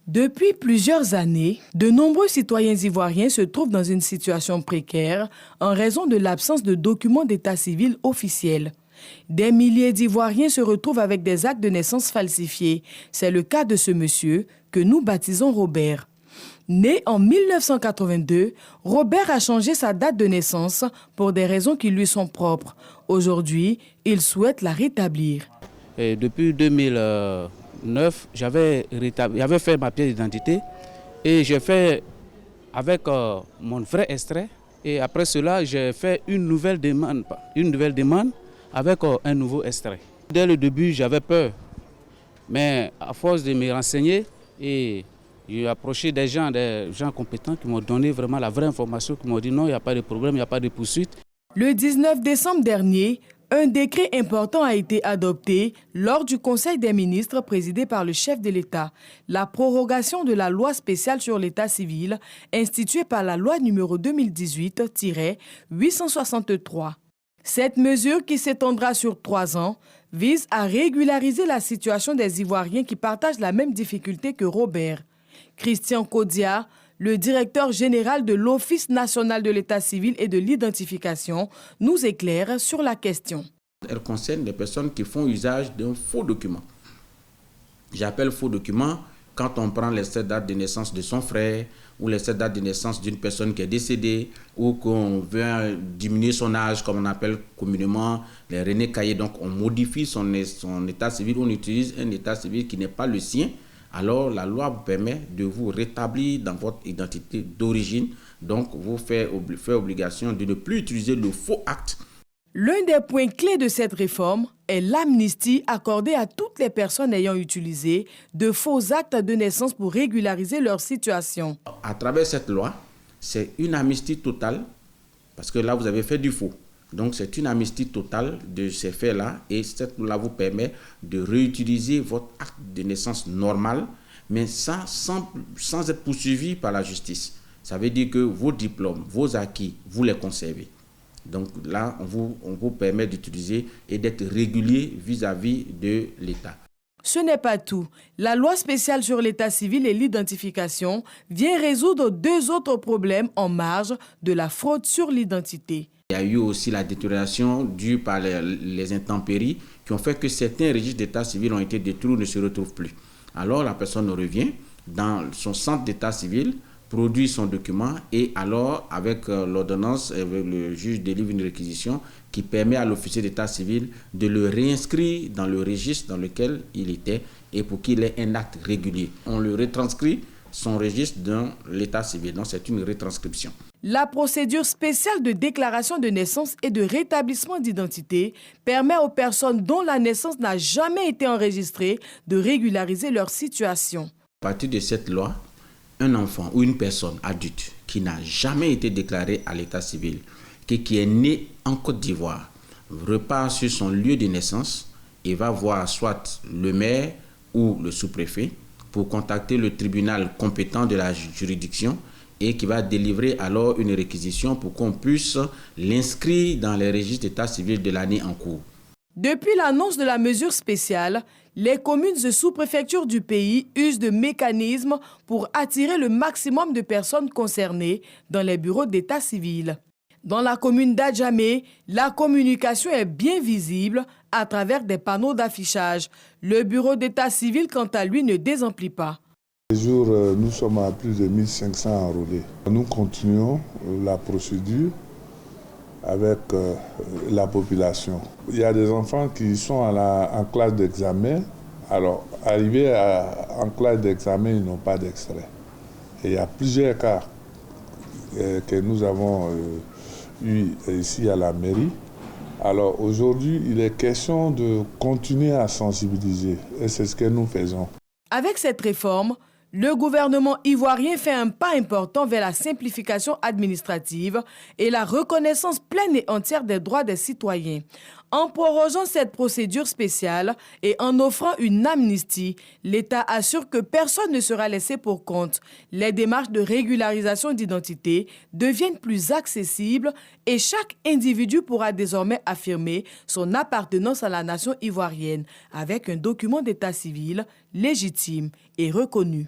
Depuis plusieurs années, de nombreux citoyens ivoiriens se trouvent dans une situation précaire en raison de l'absence de documents d'état civil officiels. Des milliers d'Ivoiriens se retrouvent avec des actes de naissance falsifiés. C'est le cas de ce monsieur que nous baptisons Robert. Né en 1982, Robert a changé sa date de naissance pour des raisons qui lui sont propres. Aujourd'hui, il souhaite la rétablir. Et depuis 2009, j'avais fait ma pièce d'identité et j'ai fait avec mon vrai extrait. Et après cela, j'ai fait une nouvelle demande avec un nouveau extrait. Dès le début, j'avais peur, mais à force de me renseigner et j'ai approché des gens compétents qui m'ont donné vraiment la vraie information, qui m'ont dit non, il n'y a pas de problème, il n'y a pas de poursuite. Le 19 décembre dernier, un décret important a été adopté lors du Conseil des ministres présidé par le chef de l'État. La prorogation de la loi spéciale sur l'état civil, instituée par la loi numéro 2018-863. Cette mesure, qui s'étendra sur 3 ans, vise à régulariser la situation des Ivoiriens qui partagent la même difficulté que Robert. Christian Kodia, le directeur général de l'Office national de l'état civil et de l'identification, nous éclaire sur la question. Elle concerne les personnes qui font usage d'un faux document. J'appelle faux document quand on prend les 7 dates de naissance de son frère ou les 7 dates de naissance d'une personne qui est décédée ou qu'on veut diminuer son âge, comme on appelle communément les René Caillé. Donc on modifie son état civil, on utilise un état civil qui n'est pas le sien. Alors la loi vous permet de vous rétablir dans votre identité d'origine. Donc vous fait obligation de ne plus utiliser le faux acte. L'un des points clés de cette réforme est l'amnistie accordée à toutes les personnes ayant utilisé de faux actes de naissance pour régulariser leur situation. À travers cette loi, c'est une amnistie totale, parce que là vous avez fait du faux. Donc c'est une amnistie totale de ces faits-là et cette loi vous permet de réutiliser votre acte de naissance normal, mais sans être poursuivi par la justice. Ça veut dire que vos diplômes, vos acquis, vous les conservez. Donc là, on vous permet d'utiliser et d'être régulier vis-à-vis de l'État. Ce n'est pas tout. La loi spéciale sur l'état civil et l'identification vient résoudre 2 autres problèmes en marge de la fraude sur l'identité. Il y a eu aussi la détérioration due par les intempéries qui ont fait que certains registres d'état civil ont été détruits ou ne se retrouvent plus. Alors la personne revient dans son centre d'état civil, produit son document et alors avec l'ordonnance, le juge délivre une réquisition qui permet à l'officier d'état civil de le réinscrire dans le registre dans lequel il était et pour qu'il ait un acte régulier. On le retranscrit son registre dans l'état civil, donc c'est une retranscription. La procédure spéciale de déclaration de naissance et de rétablissement d'identité permet aux personnes dont la naissance n'a jamais été enregistrée de régulariser leur situation. À partir de cette loi, un enfant ou une personne adulte qui n'a jamais été déclaré à l'état civil, qui est né en Côte d'Ivoire, repart sur son lieu de naissance et va voir soit le maire ou le sous-préfet pour contacter le tribunal compétent de la juridiction et qui va délivrer alors une réquisition pour qu'on puisse l'inscrire dans les registres d'état civil de l'année en cours. Depuis l'annonce de la mesure spéciale, les communes et sous-préfectures du pays usent de mécanismes pour attirer le maximum de personnes concernées dans les bureaux d'état civil. Dans la commune d'Adjamé, la communication est bien visible à travers des panneaux d'affichage. Le bureau d'état civil, quant à lui, ne désemplit pas. Ce jour, nous sommes à plus de 1500 enrôlés. Nous continuons la procédure avec la population. Il y a des enfants qui sont en classe d'examen. Alors, arrivés en classe d'examen, ils n'ont pas d'extrait. Et il y a plusieurs cas que nous avons eu ici à la mairie. Alors, aujourd'hui, il est question de continuer à sensibiliser. Et c'est ce que nous faisons. Avec cette réforme, le gouvernement ivoirien fait un pas important vers la simplification administrative et la reconnaissance pleine et entière des droits des citoyens. En prorogeant cette procédure spéciale et en offrant une amnistie, l'État assure que personne ne sera laissé pour compte. Les démarches de régularisation d'identité deviennent plus accessibles et chaque individu pourra désormais affirmer son appartenance à la nation ivoirienne avec un document d'état civil légitime et reconnu.